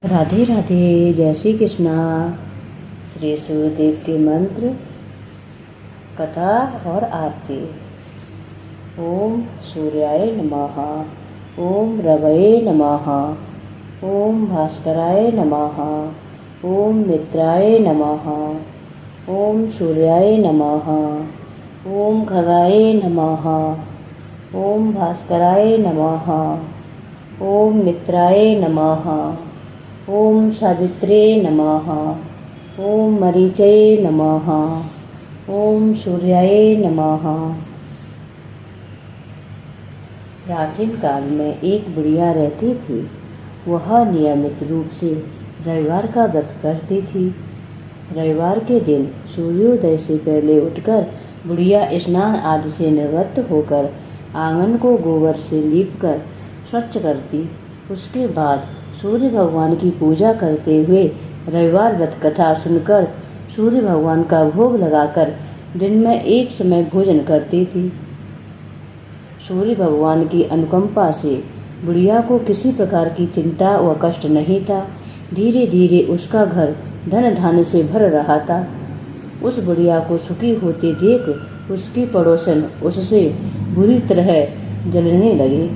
राधे राधे, जय श्री कृष्णा। श्री सूर्यदेव के मंत्र, कथा और आरती। ओम सूर्याय नमः, ओम रवये नमः, ओम भास्कराय नमः, ओम मित्राय नमः, ओम सूर्याय नमः, ओम खगाय नमः, ओम भास्कराय नमः, ओम मित्राय नमः, ओम सावित्रे नमः, ओम मरीचये नमः, ओम सूर्याय नमः। प्राचीन काल में एक बुढ़िया रहती थी। वह नियमित रूप से रविवार का व्रत करती थी। रविवार के दिन सूर्योदय से पहले उठकर बुढ़िया स्नान आदि से निवृत्त होकर आंगन को गोबर से लीपकर स्वच्छ करती। उसके बाद सूर्य भगवान की पूजा करते हुए रविवार व्रत कथा सुनकर सूर्य भगवान का भोग लगाकर दिन में एक समय भोजन करती थी। सूर्य भगवान की अनुकंपा से बुढ़िया को किसी प्रकार की चिंता व कष्ट नहीं था। धीरे धीरे उसका घर धन धान्य से भर रहा था। उस बुढ़िया को सुखी होते देख उसकी पड़ोसन उससे बुरी तरह जलने लगी।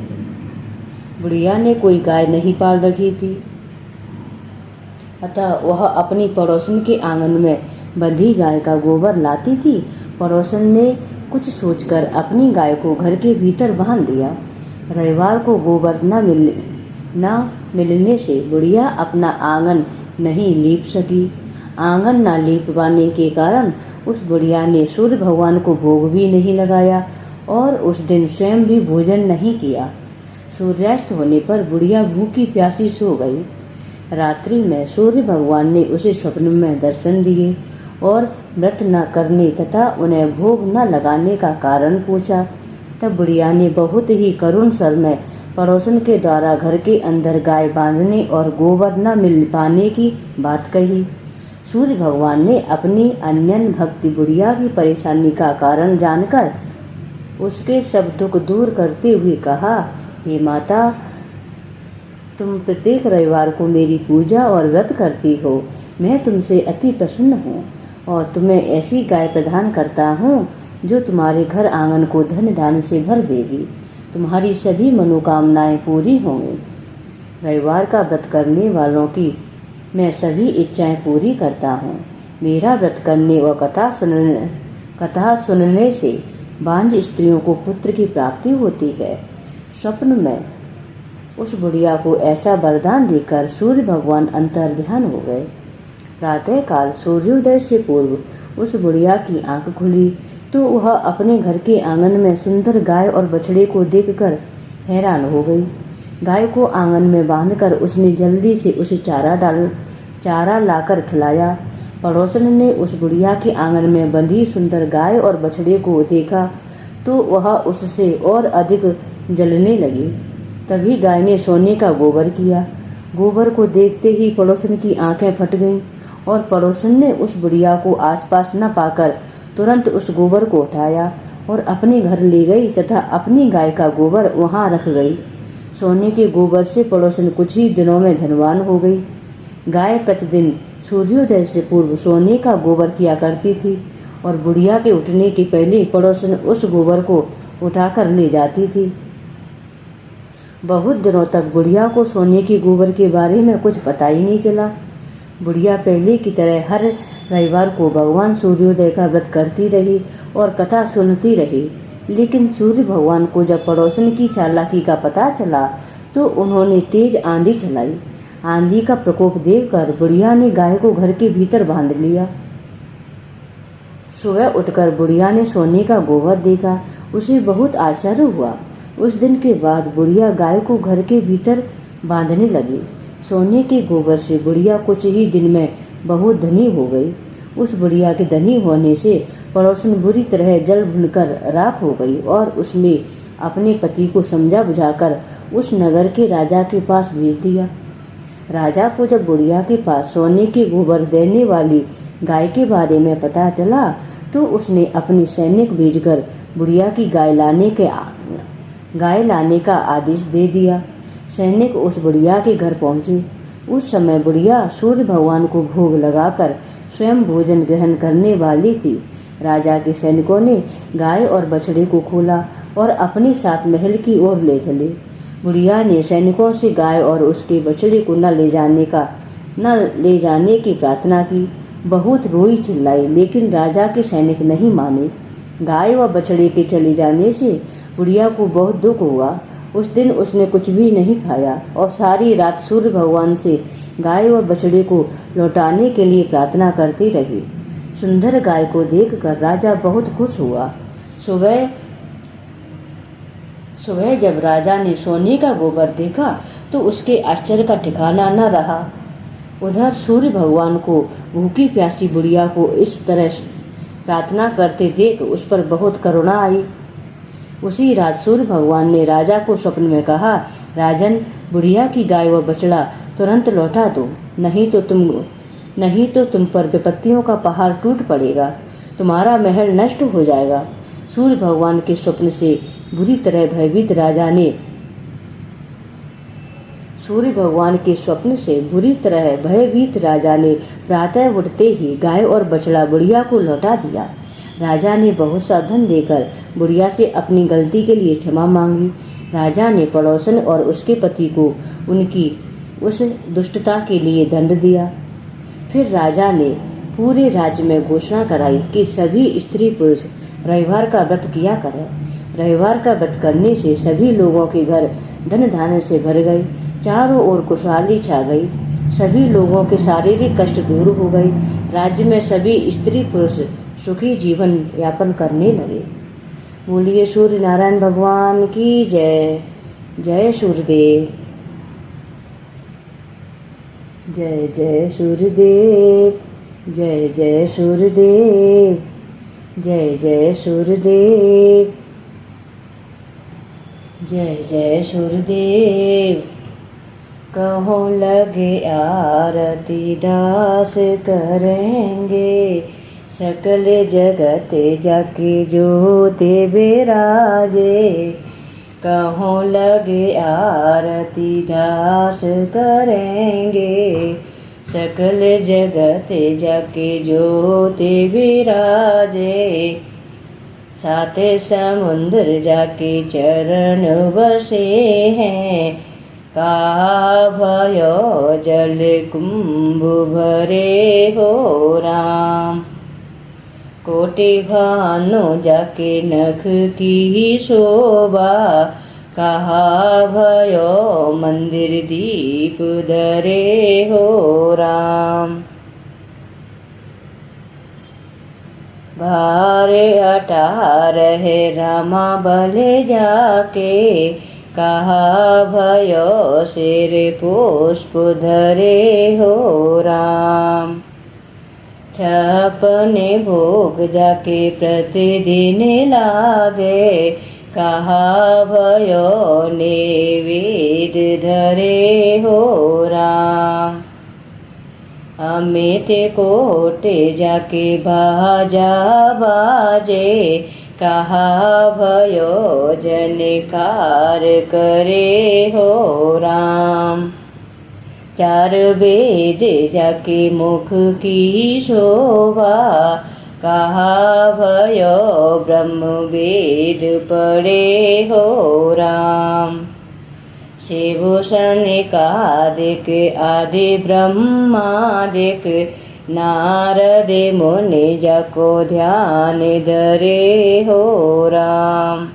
बुढ़िया ने कोई गाय नहीं पाल रखी थी, अतः वह अपनी पड़ोसन के आंगन में बंधी गाय का गोबर लाती थी। पड़ोसन ने कुछ सोचकर अपनी गाय को घर के भीतर बांध दिया। रविवार को गोबर न मिलने से बुढ़िया अपना आंगन नहीं लीप सकी। आंगन न लीप पाने के कारण उस बुढ़िया ने सूर्य भगवान को भोग भी नहीं लगाया और उस दिन स्वयं भी भोजन नहीं किया। सूर्यास्त होने पर बुढ़िया भूखी प्यासी सो गई। रात्रि में सूर्य भगवान ने उसे स्वप्न में दर्शन दिए और व्रत न करने तथा उन्हें भोग न लगाने का कारण पूछा। तब बुढ़िया ने बहुत ही करुण स्वर में पड़ोसन के द्वारा घर के अंदर गाय बांधने और गोबर न मिल पाने की बात कही। सूर्य भगवान ने अपनी अन्यन भक्ति बुढ़िया की परेशानी का कारण जानकर उसके सब दुख दूर करते हुए कहा, हे माता, तुम प्रत्येक रविवार को मेरी पूजा और व्रत करती हो। मैं तुमसे अति प्रसन्न हूँ और तुम्हें ऐसी गाय प्रदान करता हूँ जो तुम्हारे घर आंगन को धन धान्य से भर देगी। तुम्हारी सभी मनोकामनाएं पूरी होंगी। रविवार का व्रत करने वालों की मैं सभी इच्छाएं पूरी करता हूँ। मेरा व्रत करने व कथा सुनने से बांझ स्त्रियों को पुत्र की प्राप्ति होती है। स्वप्न में उस बुढ़िया को ऐसा वरदान देकर सूर्य भगवान अंतर ध्यान हो गए। प्रातः काल सूर्योदय से पूर्व उस बुढ़िया की आंख खुली तो वह अपने घर के आंगन में सुंदर गाय और बछड़े को देखकर हैरान हो गई। गाय को आंगन में बांधकर उसने जल्दी से उसे चारा लाकर खिलाया। पड़ोसन ने उस बुढ़िया के आंगन में बंधी सुंदर गाय और बछड़े को देखा तो वह उससे और अधिक जलने लगी। तभी गाय ने सोने का गोबर किया। गोबर को देखते ही पड़ोसन की आंखें फट गईं और पड़ोसन ने उस बुढ़िया को आसपास न पाकर तुरंत उस गोबर को उठाया और अपने घर ले गई तथा अपनी गाय का गोबर वहां रख गई। सोने के गोबर से पड़ोसन कुछ ही दिनों में धनवान हो गई। गाय प्रतिदिन सूर्योदय से पूर्व सोने का गोबर किया करती थी और बुढ़िया के उठने के पहले पड़ोसन उस गोबर को उठाकर ले जाती थी। बहुत दिनों तक बुढ़िया को सोने के गोबर के बारे में कुछ पता ही नहीं चला। बुढ़िया पहले की तरह हर रविवार को भगवान सूर्योदय का व्रत करती रही और कथा सुनती रही। लेकिन सूर्य भगवान को जब पड़ोसन की चालाकी का पता चला तो उन्होंने तेज आंधी चलाई। आंधी का प्रकोप देखकर बुढ़िया ने गाय को घर के भीतर बांध लिया। सुबह उठकर बुढ़िया ने सोने का गोबर देखा। उसे बहुत आश्चर्य हुआ। उस दिन के बाद बुढ़िया गाय को घर के भीतर बांधने लगी। सोने के गोबर से बुढ़िया कुछ ही दिन में बहुत धनी हो गई। उस बुढ़िया के धनी होने से पड़ोसन बुरी तरह जल भुनकर राख हो गई और उसने अपने पति को समझा बुझाकर उस नगर के राजा के पास भेज दिया। राजा को जब बुढ़िया के पास सोने के गोबर देने वाली गाय के बारे में पता चला तो उसने अपने सैनिक भेजकर बुढ़िया की गाय लाने का आदेश दे दिया। सैनिक उस बुढ़िया के घर पहुंचे। उस समय बुढ़िया सूर्य भगवान को भोग लगाकर स्वयं भोजन ग्रहण करने वाली थी। राजा के सैनिकों ने गाय और बछड़े को खोला और अपने साथ महल की ओर ले चले। बुढ़िया ने सैनिकों से गाय और उसके बछड़े को न ले जाने की प्रार्थना की। बहुत रोई चिल्लाई, लेकिन राजा के सैनिक नहीं माने। गाय व बछड़े के चले जाने से बुढ़िया को बहुत दुख हुआ। उस दिन उसने कुछ भी नहीं खाया और सारी रात सूर्य भगवान से गाय व बछड़े को लौटाने के लिए प्रार्थना करती रही। सुंदर गाय को देखकर राजा बहुत खुश हुआ। सुबह जब राजा ने सोने का गोबर देखा तो उसके आश्चर्य का ठिकाना न रहा। उधर सूर्य भगवान को भूखी प्यासी बुढ़िया को इस तरह प्रार्थना करते देख उस पर बहुत करुणा आई। उसी रात सूर्य भगवान ने राजा को स्वप्न में कहा, राजन, बुढ़िया की गाय व बछड़ा तुरंत लौटा दो, नहीं तो तुम पर विपत्तियों का पहाड़ टूट पड़ेगा, तुम्हारा महल नष्ट हो जाएगा। सूर्य भगवान के स्वप्न से बुरी तरह भयभीत राजा ने प्रातः उठते ही गाय और बछड़ा बुढ़िया को लौटा दिया। राजा ने बहुत सा धन देकर बुढ़िया से अपनी गलती के लिए क्षमा मांगी। राजा ने पड़ोसन और उसके पति को उनकी उस दुष्टता के लिए दंड दिया। फिर राजा ने पूरे राज्य में घोषणा कराई कि सभी स्त्री पुरुष रविवार का व्रत किया करें। रविवार का व्रत करने से सभी लोगों के घर धन धान्य से भर गए, चारों ओर खुशहाली छा गई, सभी लोगों के शारीरिक कष्ट दूर हो गए। राज्य में सभी स्त्री पुरुष सुखी जीवन यापन करने लगे। बोलिए सूर्य नारायण भगवान की जय। जय सूर्यदेव। जय जय सूर्यदेव। जय जय सूर्यदेव। जय जय सूर्यदेव। जय जय सूर्यदेव। कहो लगे आरती दास करेंगे, सकल जगत जाके ज्योति बिराजे। कहो लगे आरती दास करेंगे, सकल जगत जाके ज्योति बिराजे। सात समुद्र जाके चरण बसे हैं, कहा भयो जल कुंभ भरे हो राम। कोटि भानु जाके नख की शोभा, कहा भयो मंदिर दीप धरे हो राम। भारे 18 रामा भले जाके, कहा भयो सिर पुष्प धरे हो राम। 56 भोग जाके प्रतिदिन लागे, कहा भयो नैवेद्य धरे हो राम। अमित कोटे जाके बाजा बाजे, कहा भयो जनकार करे हो राम। 4 वेद जाके मुख की शोभा, कहा भयो ब्रह्म वेद पढ़े हो राम। शिवोषण कादिक आदि ब्रह्मादिक, नारद मुनि जाको ध्यान धरे हो राम।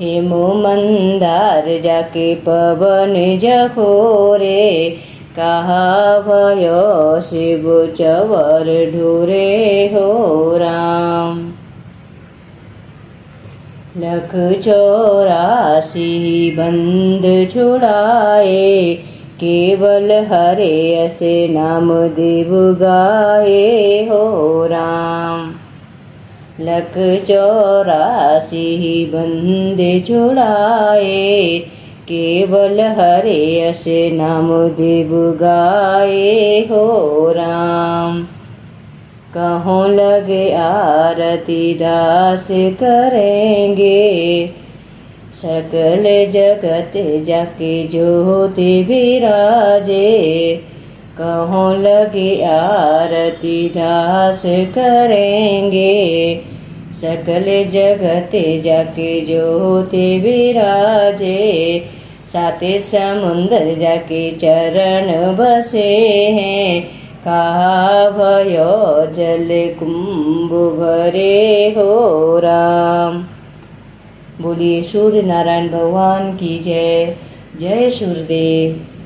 हेमु मंदार जाके पवन जखोरे, कहा भयो शिव चवर ढूरे हो राम। 184 बंद छुड़ाए, केवल हरे ऐसे नाम देव गाए हो राम। 184 बंद छुड़ाए, केवल हरे ऐसे नाम देव गाए हो राम। कहों लगे आरती दास करेंगे, सकल जगत जाके ज्योति विराजे, कहों लगे आरती दास करेंगे। सकल जगत जाके ज्योति विराजे, साते समुंदर जाके चरण बसे हैं। कहा भयो जल कुंभ भरे हो राम। बोलिए सूर्य नारायण भगवान की जय। जय सूर्यदेव।